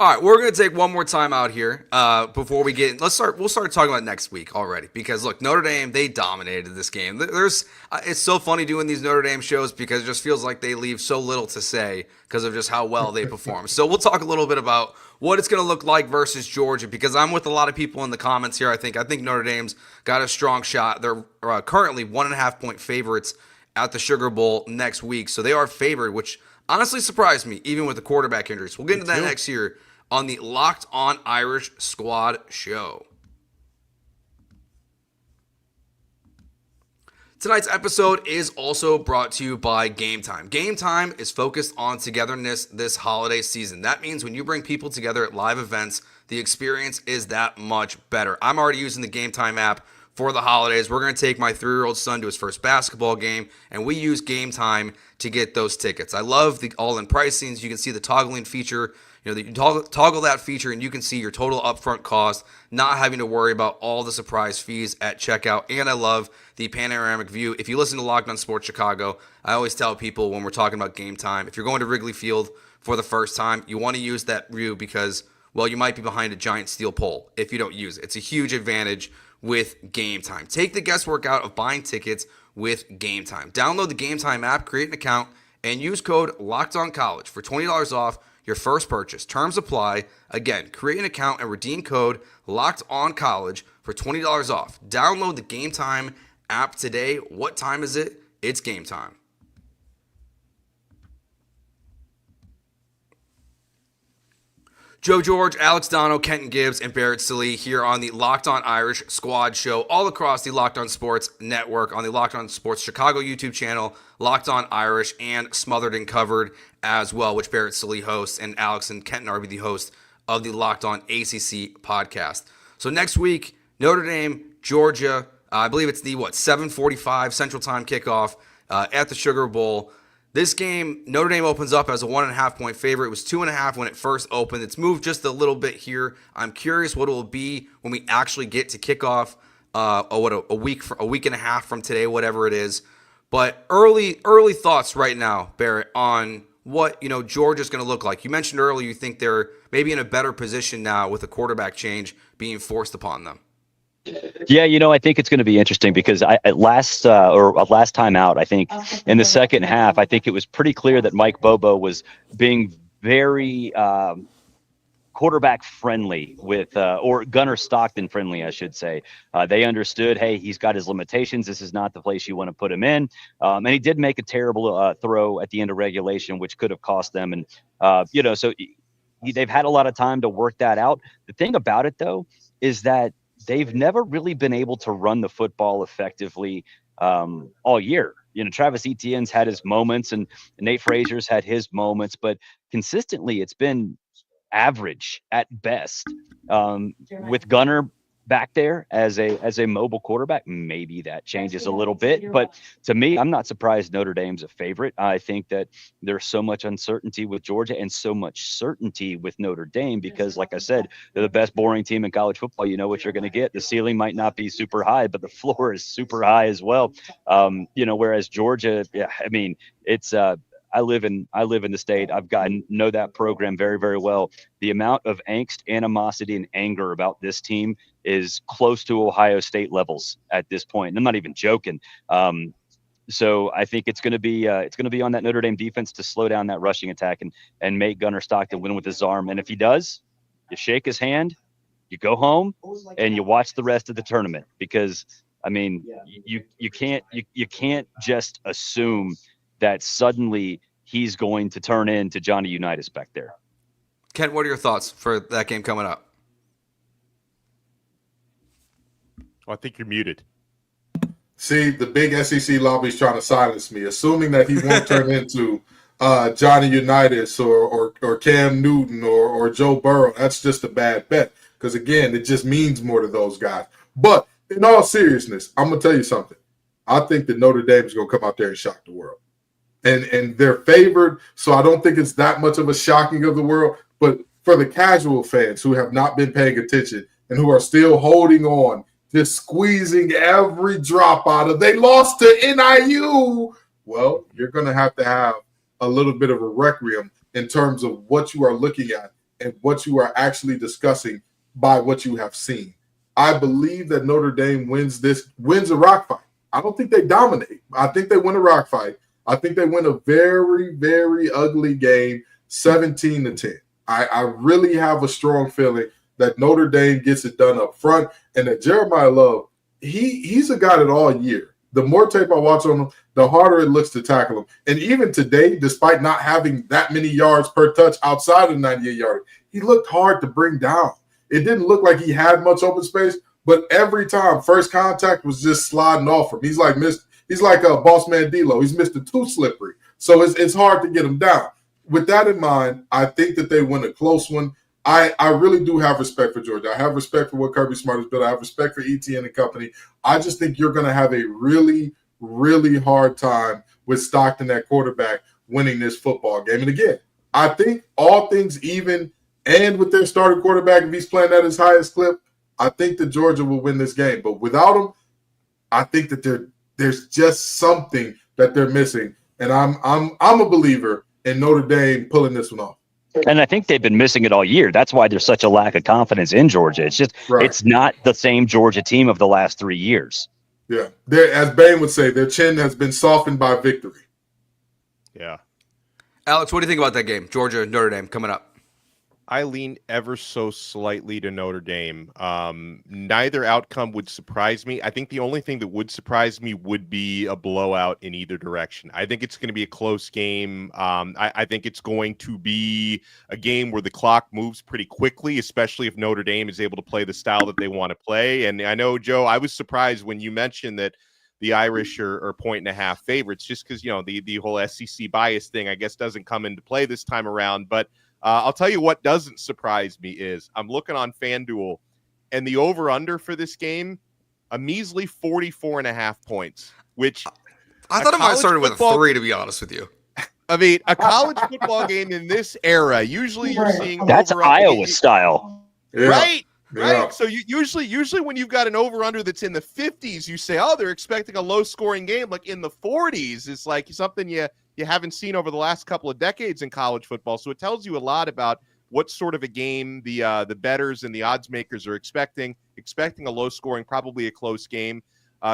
All right, we're going to take one more time out here before we get in. We'll start talking about next week already, because, look, Notre Dame, they dominated this game. It's so funny doing these Notre Dame shows because it just feels like they leave so little to say because of just how well they perform. So we'll talk a little bit about what it's going to look like versus Georgia, because I'm with a lot of people in the comments here. I think Notre Dame's got a strong shot. They're currently 1.5-point favorites at the Sugar Bowl next week, so they are favored, which honestly surprised me, even with the quarterback injuries. We'll get into that next year on the Locked On Irish Squad show. Tonight's episode is also brought to you by Gametime. Gametime is focused on togetherness this holiday season. That means when you bring people together at live events, the experience is that much better. I'm already using the Gametime app for the holidays. We're going to take my 3-year-old son to his first basketball game, and we use Gametime to get those tickets. I love the all-in pricings. You can see the toggling feature. You can toggle that feature and you can see your total upfront cost, not having to worry about all the surprise fees at checkout. And I love the panoramic view. If you listen to Locked On Sports Chicago, I always tell people when we're talking about Gametime, if you're going to Wrigley Field for the first time, you want to use that view because, well, you might be behind a giant steel pole if you don't use it. It's a huge advantage with Gametime. Take the guesswork out of buying tickets with Gametime. Download the Gametime app, create an account, and use code LOCKEDONCollege for $20 off your first purchase. Terms apply. Again, create an account and redeem code LOCKEDONCollege for $20 off. Download the Gametime app today. What time is it? It's game time. Joe George, Alex Dono, Kenton Gibbs, and Barrett Sallee here on the Locked On Irish Squad show, all across the Locked On Sports Network, on the Locked On Sports Chicago YouTube channel, Locked On Irish, and Smothered and Covered as well, which Barrett Sallee hosts, and Alex and Kenton are the hosts of the Locked On ACC podcast. So next week, Notre Dame, Georgia, I believe it's the 7:45 Central Time kickoff at the Sugar Bowl. This game, Notre Dame opens up as a 1.5-point favorite. It was 2.5 when it first opened. It's moved just a little bit here. I'm curious what it will be when we actually get to kickoff a week and a half from today, whatever it is. But early thoughts right now, Barrett, on what Georgia's going to look like. You mentioned earlier you think they're maybe in a better position now with a quarterback change being forced upon them. Yeah, I think it's going to be interesting because last time out, I think in the second half, I think it was pretty clear that Mike Bobo was being very quarterback friendly with, or Gunnar Stockton friendly, I should say. They understood, hey, he's got his limitations. This is not the place you want to put him in. And he did make a terrible throw at the end of regulation, which could have cost them. And, so they've had a lot of time to work that out. The thing about it, though, is that they've never really been able to run the football effectively all year. Travis Etienne's had his moments and Nate Frazier's had his moments, but consistently it's been average at best. With Gunner back there as a mobile quarterback, maybe that changes a little bit. But to me, I'm not surprised Notre Dame's a favorite. I think that there's so much uncertainty with Georgia and so much certainty with Notre Dame because, like I said, they're the best boring team in college football. You know what you're going to get. The ceiling might not be super high, but the floor is super high as well. Whereas Georgia, it's I live in the state. I've gotten know that program very, very well. The amount of angst, animosity, and anger about this team is close to Ohio State levels at this point. And I'm not even joking. So I think it's going to be on that Notre Dame defense to slow down that rushing attack and make Gunnar Stockton win with his arm. And if he does, you shake his hand, you go home, and you watch the rest of the tournament because you can't just assume that suddenly he's going to turn into Johnny Unitas back there. Kent, what are your thoughts for that game coming up? I think you're muted. See, the big SEC lobby's trying to silence me, assuming that he won't turn into Johnny Unitas or Cam Newton or Joe Burrow. That's just a bad bet because, again, it just means more to those guys. But in all seriousness, I'm going to tell you something. I think that Notre Dame is going to come out there and shock the world. And they're favored, so I don't think it's that much of a shocking of the world. But for the casual fans who have not been paying attention and who are still holding on, just squeezing every drop out of they lost to NIU, well, you're going to have a little bit of a requiem in terms of what you are looking at and what you are actually discussing by what you have seen. I believe that Notre Dame wins a rock fight. I don't think they dominate. I think they win a rock fight. I think they win a very, very ugly game, 17-10. I really have a strong feeling that Notre Dame gets it done up front and that Jeremiyah Love, he's a guy that all year, the more tape I watch on him, the harder it looks to tackle him. And even today, despite not having that many yards per touch outside of 98-yard, he looked hard to bring down. It didn't look like he had much open space, but every time first contact was just sliding off him. He's like a boss man D-Lo. He's Mr. Too Slippery. So it's hard to get him down. With that in mind, I think that they win a close one. I really do have respect for Georgia. I have respect for what Kirby Smart has built. I have respect for ETN and company. I just think you're going to have a really, really hard time with Stockton at quarterback winning this football game. And again, I think all things even and with their starting quarterback, if he's playing at his highest clip, I think that Georgia will win this game. But without him, I think that there's just something that they're missing. And I'm a believer in Notre Dame pulling this one off. And I think they've been missing it all year. That's why there's such a lack of confidence in Georgia. It's just It's not the same Georgia team of the last 3 years. Yeah. As Bain would say, their chin has been softened by victory. Yeah. Alex, what do you think about that game? Georgia, Notre Dame coming up. I lean ever so slightly to Notre Dame. Neither outcome would surprise me. I think the only thing that would surprise me would be a blowout in either direction. I think it's going to be a close game. I think it's going to be a game where the clock moves pretty quickly, especially if Notre Dame is able to play the style that they want to play. And I know, Joe, I was surprised when you mentioned that the Irish are 1.5 favorites, just because, the whole SEC bias thing, I guess, doesn't come into play this time around. But I'll tell you what doesn't surprise me is I'm looking on FanDuel, and the over-under for this game, a measly 44.5 points, which I thought it might have started with a 3, to be honest with you. I mean, a college football game in this era, usually you're seeing that's Iowa style, right? Yeah. Right. So usually when you've got an over-under that's in the 50s, you say, oh, they're expecting a low-scoring game. Like in the 40s, it's like something you haven't seen over the last couple of decades in college football. So it tells you a lot about what sort of a game the bettors and the odds makers are expecting a low-scoring, probably a close game.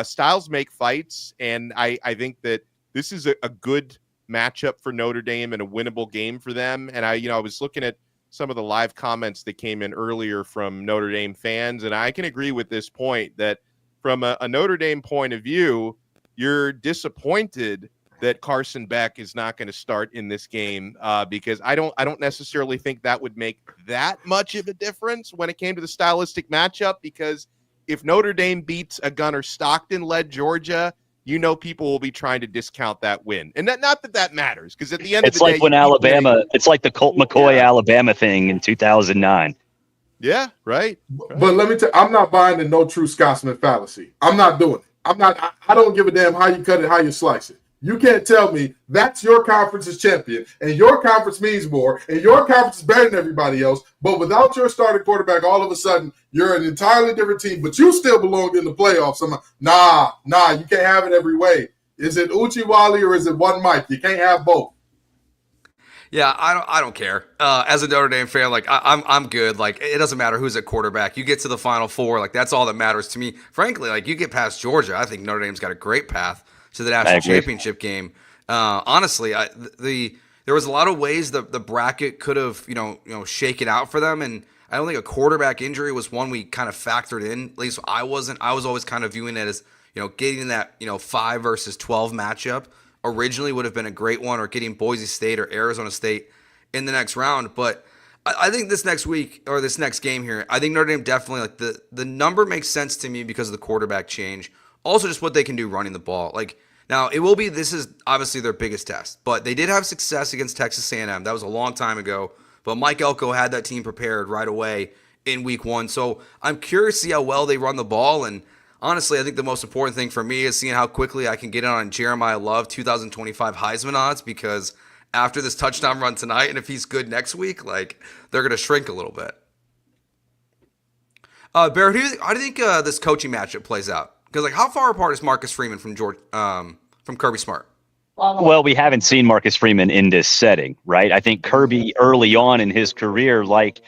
Styles make fights, and I think that this is a good matchup for Notre Dame and a winnable game for them. And I was looking at some of the live comments that came in earlier from Notre Dame fans, and I can agree with this point that from a Notre Dame point of view, you're disappointed that Carson Beck is not going to start in this game because I don't necessarily think that would make that much of a difference when it came to the stylistic matchup, because if Notre Dame beats a Gunnar Stockton-led Georgia, people will be trying to discount that win. And not that matters, because at the end of the day, it's like when Alabama, it's like the Colt McCoy Alabama thing in 2009. Yeah, right. But let me tell you, I'm not buying the no true Scotsman fallacy. I'm not doing it. I don't give a damn how you cut it, how you slice it. You can't tell me that's your conference's champion, and your conference means more, and your conference is better than everybody else, but without your starting quarterback, all of a sudden, you're an entirely different team, but you still belong in the playoffs. Nah, you can't have it every way. Is it Uchiwali or is it one Mike? You can't have both. Yeah, I don't care. As a Notre Dame fan, like I'm good. Like it doesn't matter who's at quarterback. You get to the Final Four, like that's all that matters to me. Frankly, like you get past Georgia, I think Notre Dame's got a great path to the national championship game. Honestly, there was a lot of ways the bracket could have shaken out for them, and I don't think a quarterback injury was one we kind of factored in. At least I wasn't. I was always kind of viewing it as getting that 5 versus 12 matchup originally would have been a great one, or getting Boise State or Arizona State in the next round. But I think this next week or this next game here, I think Notre Dame definitely, like the number makes sense to me because of the quarterback change. Also just what they can do running the ball. Like now this is obviously their biggest test, but they did have success against Texas A&M. That was a long time ago, but Mike Elko had that team prepared right away in week 1. So I'm curious to see how well they run the ball. And honestly, I think the most important thing for me is seeing how quickly I can get on Jeremiyah Love 2025 Heisman odds, because after this touchdown run tonight, and if he's good next week, like they're going to shrink a little bit. Barrett, how do you think this coaching matchup plays out? Because like, how far apart is Marcus Freeman from Kirby Smart? Well, we haven't seen Marcus Freeman in this setting, right? I think Kirby early on in his career, like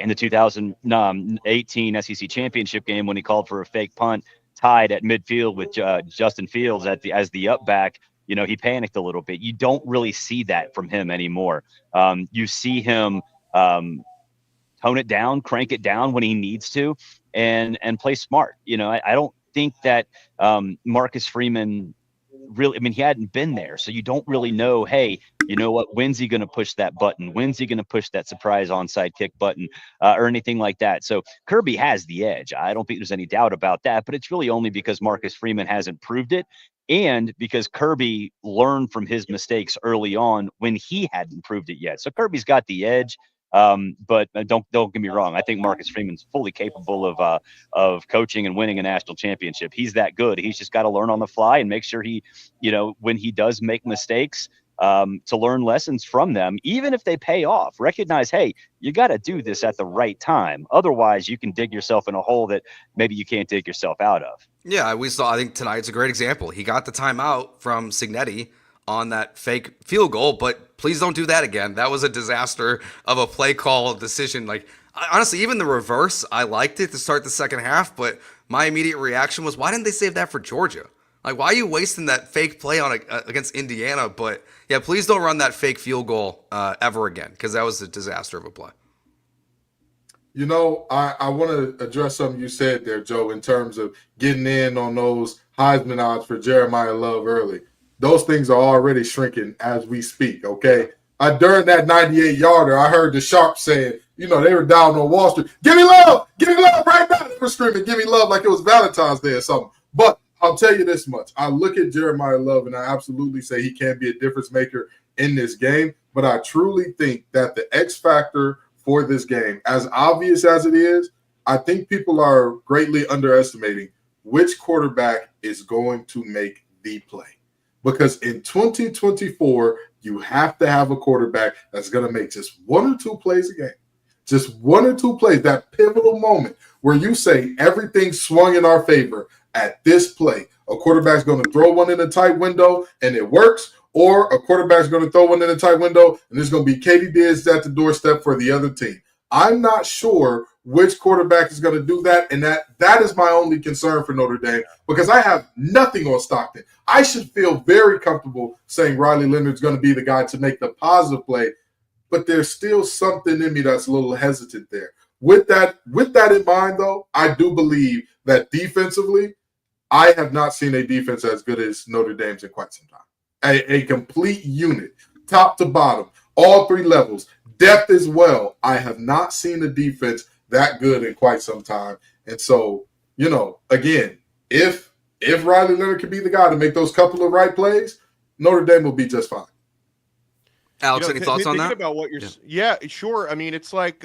in the 2018 SEC championship game when he called for a fake punt tied at midfield with Justin Fields as the up back, he panicked a little bit. You don't really see that from him anymore. You see him tone it down, crank it down when he needs to, and play smart. I don't think that Marcus Freeman really, he hadn't been there, so you don't really know, hey, you know what, when's he going to push that button? When's he going to push that surprise onside kick button or anything like that? So Kirby has the edge. I don't think there's any doubt about that, but it's really only because Marcus Freeman hasn't proved it, and because Kirby learned from his mistakes early on when he hadn't proved it yet. So Kirby's got the edge. But don't get me wrong. I think Marcus Freeman's fully capable of coaching and winning a national championship. He's that good. He's just got to learn on the fly and make sure he, when he does make mistakes, to learn lessons from them, even if they pay off. Recognize, hey, you got to do this at the right time. Otherwise, you can dig yourself in a hole that maybe you can't dig yourself out of. Yeah, I think tonight's a great example. He got the timeout from Cignetti on that fake field goal, but please don't do that again. That was a disaster of a play call decision. Like, honestly, even the reverse, I liked it to start the second half, but my immediate reaction was, why didn't they save that for Georgia? Like, why are you wasting that fake play on against Indiana? But yeah, please don't run that fake field goal ever again, because that was a disaster of a play. I want to address something you said there, Joe, in terms of getting in on those Heisman odds for Jeremiyah Love early. Those things are already shrinking as we speak, okay? During that 98-yarder, I heard the Sharps saying, they were down on Wall Street. Give me love right now. They were screaming, give me love, like it was Valentine's Day or something. But I'll tell you this much. I look at Jeremiyah Love, and I absolutely say he can be a difference maker in this game. But I truly think that the X factor for this game, as obvious as it is, I think people are greatly underestimating which quarterback is going to make the play. Because in 2024, you have to have a quarterback that's going to make just 1 or 2 plays a game. Just 1 or 2 plays, that pivotal moment where you say everything swung in our favor at this play. A quarterback's going to throw one in a tight window and it works, or a quarterback's going to throw one in a tight window and there's going to be Katie Diggs at the doorstep for the other team. I'm not sure which quarterback is going to do that, and that is my only concern for Notre Dame, because I have nothing on Stockton. I should feel very comfortable saying Riley Leonard's going to be the guy to make the positive play, but there's still something in me that's a little hesitant there. With that in mind, though, I do believe that defensively, I have not seen a defense as good as Notre Dame's in quite some time. A complete unit, top to bottom, all 3 levels, depth as well. I have not seen a defense that good in quite some time. And so, again, if if Riley Leonard can be the guy to make those couple of right plays, Notre Dame will be just fine. Alex, any thoughts on that? About what yeah, sure. I mean, it's like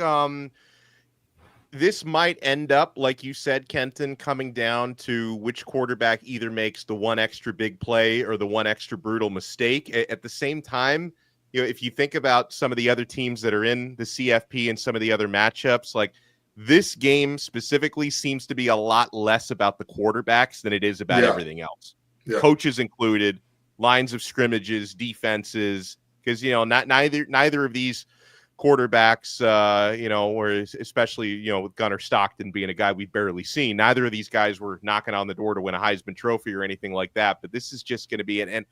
this might end up, like you said, Kenton, coming down to which quarterback either makes the one extra big play or the one extra brutal mistake. At the same time, if you think about some of the other teams that are in the CFP and some of the other matchups, like this game specifically seems to be a lot less about the quarterbacks than it is about everything else. Yeah. Coaches included, lines of scrimmages, defenses, because, neither of these quarterbacks, or especially, with Gunnar Stockton being a guy we've barely seen, neither of these guys were knocking on the door to win a Heisman Trophy or anything like that. But this is just going to be and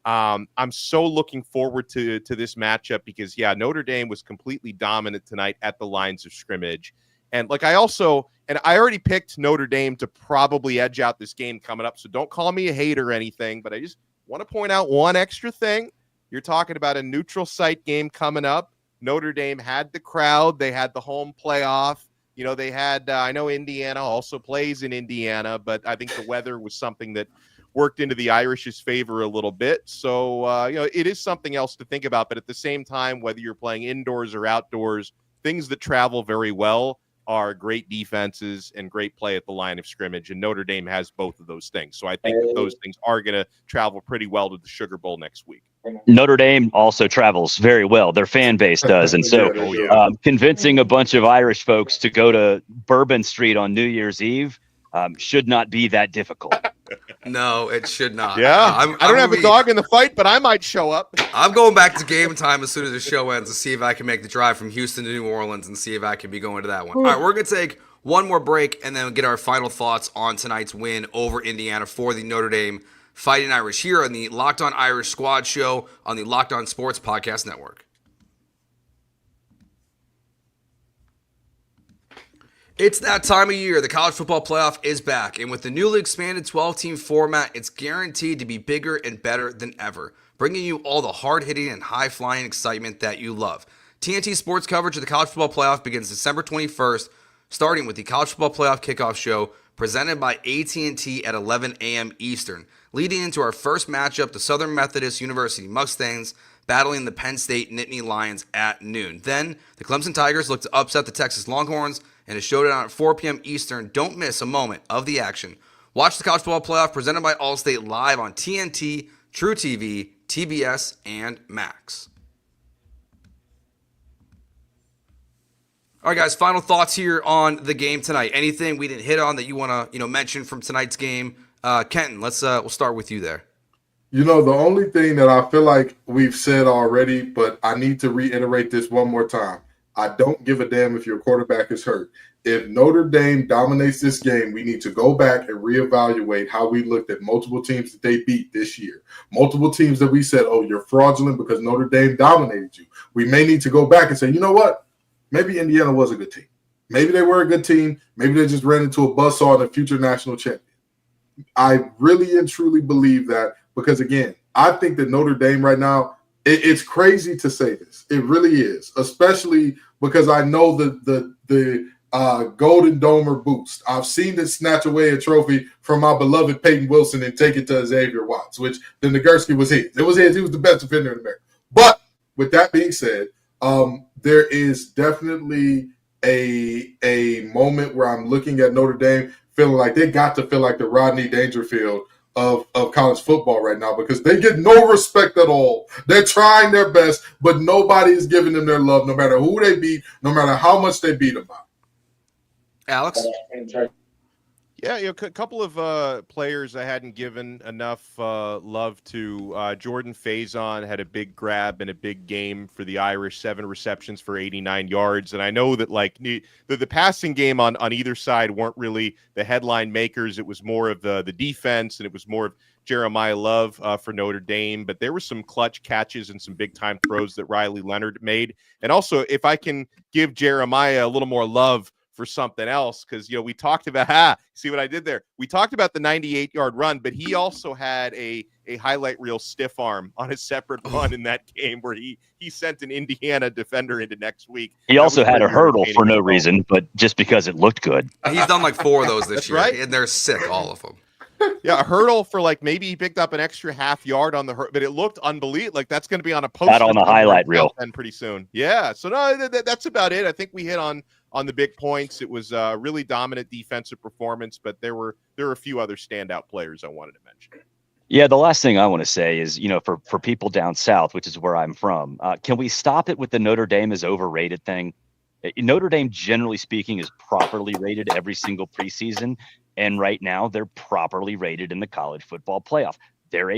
I'm so looking forward to this matchup because, Notre Dame was completely dominant tonight at the lines of scrimmage. And I already picked Notre Dame to probably edge out this game coming up. So don't call me a hater or anything, but I just want to point out one extra thing. You're talking about a neutral site game coming up. Notre Dame had the crowd. They had the home playoff. They had, I know Indiana also plays in Indiana, but I think the weather was something that worked into the Irish's favor a little bit. So, it is something else to think about. But at the same time, whether you're playing indoors or outdoors, things that travel very well are great defenses and great play at the line of scrimmage. And Notre Dame has both of those things. So I think that those things are going to travel pretty well to the Sugar Bowl next week. Notre Dame also travels very well. Their fan base does. And so convincing a bunch of Irish folks to go to Bourbon Street on New Year's Eve should not be that difficult. No, it should not. Yeah, I don't have a dog in the fight, but I might show up. I'm going back to Gametime as soon as the show ends to see if I can make the drive from Houston to New Orleans and see if I can be going to that one. All right, we're going to take one more break and then we'll get our final thoughts on tonight's win over Indiana for the Notre Dame Fighting Irish here on the Locked On Irish Squad Show on the Locked On Sports Podcast Network. It's that time of year. The college football playoff is back, and with the newly expanded 12-team format, it's guaranteed to be bigger and better than ever, bringing you all the hard-hitting and high-flying excitement that you love. TNT Sports coverage of the college football playoff begins December 21st, starting with the college football playoff kickoff show presented by AT&T at 11 a.m. Eastern, leading into our first matchup, the Southern Methodist University Mustangs battling the Penn State Nittany Lions at noon. Then, the Clemson Tigers look to upset the Texas Longhorns and a showdown at 4 p.m. Eastern. Don't miss a moment of the action. Watch the college football playoff presented by Allstate live on TNT, True TV, TBS, and Max. All right, guys, final thoughts here on the game tonight. Anything we didn't hit on that you want to mention from tonight's game? Kenton, we'll start with you there. The only thing that I feel like we've said already, but I need to reiterate this one more time. I don't give a damn if your quarterback is hurt. If Notre Dame dominates this game, we need to go back and reevaluate how we looked at multiple teams that they beat this year. Multiple teams that we said, oh, you're fraudulent because Notre Dame dominated you. We may need to go back and say, you know what? Maybe Indiana was a good team. Maybe they were a good team. Maybe they just ran into a buzzsaw and a future national champion. I really and truly believe that because, again, I think that Notre Dame right now, it's crazy to say this. It really is, especially because I know the Golden Domer boost. I've seen it snatch away a trophy from my beloved Peyton Wilson and take it to Xavier Watts, which the Nagurski was his. It was his. He was the best defender in America. But with that being said, there is definitely a moment where I'm looking at Notre Dame feeling like they got to feel like the Rodney Dangerfield of college football right now because they get no respect at all. They're trying their best, but nobody is giving them their love, no matter who they beat, no matter how much they beat them by. Alex? Yeah, a couple of players I hadn't given enough love to. Jordan Faison had a big grab and a big game for the Irish, 7 receptions for 89 yards. And I know that the passing game on either side weren't really the headline makers. It was more of the defense, and it was more of Jeremiyah Love for Notre Dame. But there were some clutch catches and some big-time throws that Riley Leonard made. And also, if I can give Jeremiyah a little more love for something else, because we talked about see what I did there. We talked about the 98-yard run, but he also had a highlight reel stiff arm on a separate run in that game where he sent an Indiana defender into next week. He also had a hurdle for no reason, but just because it looked good. He's done like 4 of those this year, right? And they're sick, all of them. Yeah, a hurdle for like maybe he picked up an extra half yard on the hurdle, but it looked unbelievable. Like that's going to be on a poster. That on the highlight reel. And pretty soon. Yeah. So no, that's about it. I think we hit on the big points. It was a really dominant defensive performance, but there were a few other standout players I wanted to mention. Yeah, the last thing I want to say is, for people down south, which is where I'm from, can we stop it with the Notre Dame is overrated thing? Notre Dame, generally speaking, is properly rated every single preseason. And right now, they're properly rated in the college football playoff. They're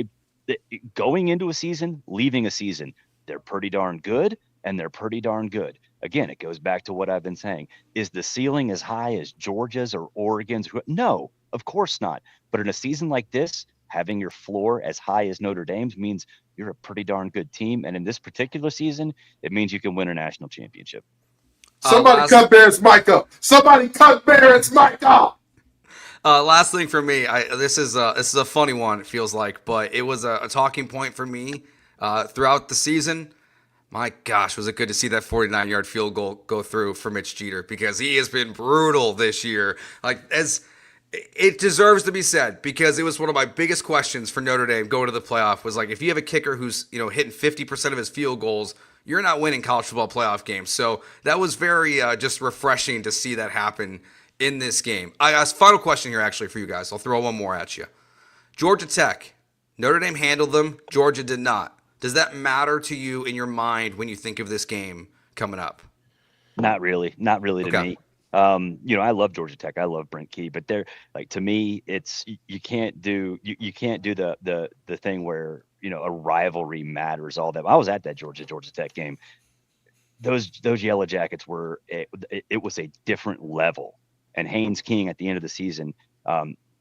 going into a season, leaving a season. They're pretty darn good, and they're pretty darn good. Again, it goes back to what I've been saying. Is the ceiling as high as Georgia's or Oregon's? No, of course not. But in a season like this, having your floor as high as Notre Dame's means you're a pretty darn good team. And in this particular season, it means you can win a national championship. Somebody cut Barrett's mic up. Somebody cut Barrett's mic up. Last thing for me, this is a funny one, it feels like, but it was a talking point for me throughout the season. My gosh, was it good to see that 49-yard field goal go through for Mitch Jeter, because he has been brutal this year. It deserves to be said, because it was one of my biggest questions for Notre Dame going to the playoff was like, if you have a kicker who's hitting 50% of his field goals, you're not winning college football playoff games. So that was very just refreshing to see that happen in this game. I got a final question here actually for you guys. I'll throw one more at you. Georgia Tech, Notre Dame handled them. Georgia did not. Does that matter to you in your mind when you think of this game coming up? Not really to me. I love Georgia Tech. I love Brent Key, but they're like, to me, it's you can't do the thing where a rivalry matters all that. I was at that Georgia Tech game. Those Yellow Jackets were it was a different level, and Haynes King at the end of the season,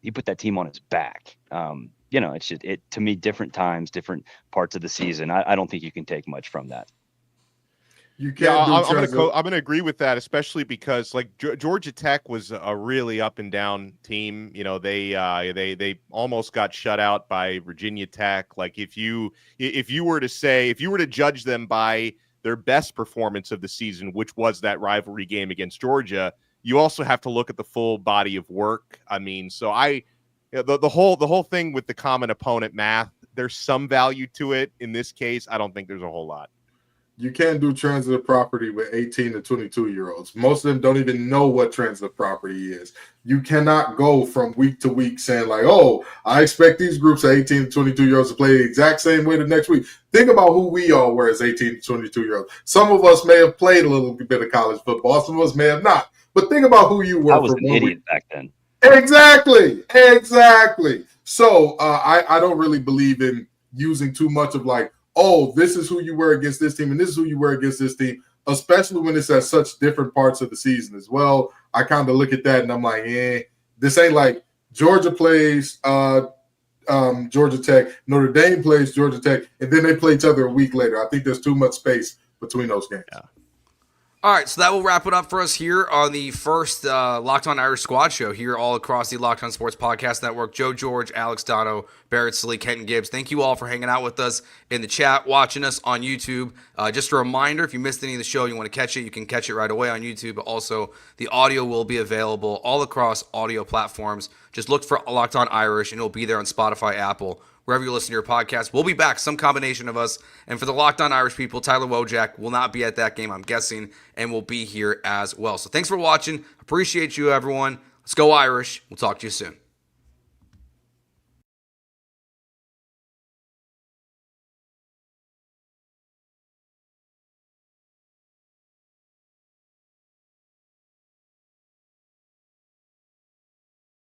he put that team on his back. It's just to me, different times, different parts of the season. I don't think you can take much from that. You can't. I'm going to agree with that, especially because like Georgia Tech was a really up and down team. They almost got shut out by Virginia Tech. Like if you were to judge them by their best performance of the season, which was that rivalry game against Georgia, you also have to look at the full body of work. I mean, so the whole thing with the common opponent math, there's some value to it. In this case, I don't think there's a whole lot. You can't do transitive property with 18 to 22-year-olds. Most of them don't even know what transitive property is. You cannot go from week to week saying like, oh, I expect these groups of 18 to 22-year-olds to play the exact same way the next week. Think about who we all were as 18 to 22-year-olds. Some of us may have played a little bit of college football. Some of us may have not. But think about who you were. I was an idiot back then. Exactly. So I don't really believe in using too much of like, oh, this is who you were against this team, and this is who you were against this team, especially when it's at such different parts of the season as well. I kind of look at that and I'm like, this ain't like Georgia plays Georgia Tech, Notre Dame plays Georgia Tech, and then they play each other a week later. I think there's too much space between those games. Yeah. All right, so that will wrap it up for us here on the first Locked On Irish Squad show here all across the Locked On Sports Podcast Network. Joe George, Alex Dono, Barrett Slee, Kenton Gibbs. Thank you all for hanging out with us in the chat, watching us on YouTube. Just a reminder, if you missed any of the show and you want to catch it, you can catch it right away on YouTube. But also, the audio will be available all across audio platforms. Just look for Locked On Irish, and it'll be there on Spotify, Apple, wherever you listen to your podcast. We'll be back, some combination of us. And for the Locked On Irish people, Tyler Wojak will not be at that game, I'm guessing, and will be here as well. So thanks for watching. Appreciate you, everyone. Let's go Irish. We'll talk to you soon.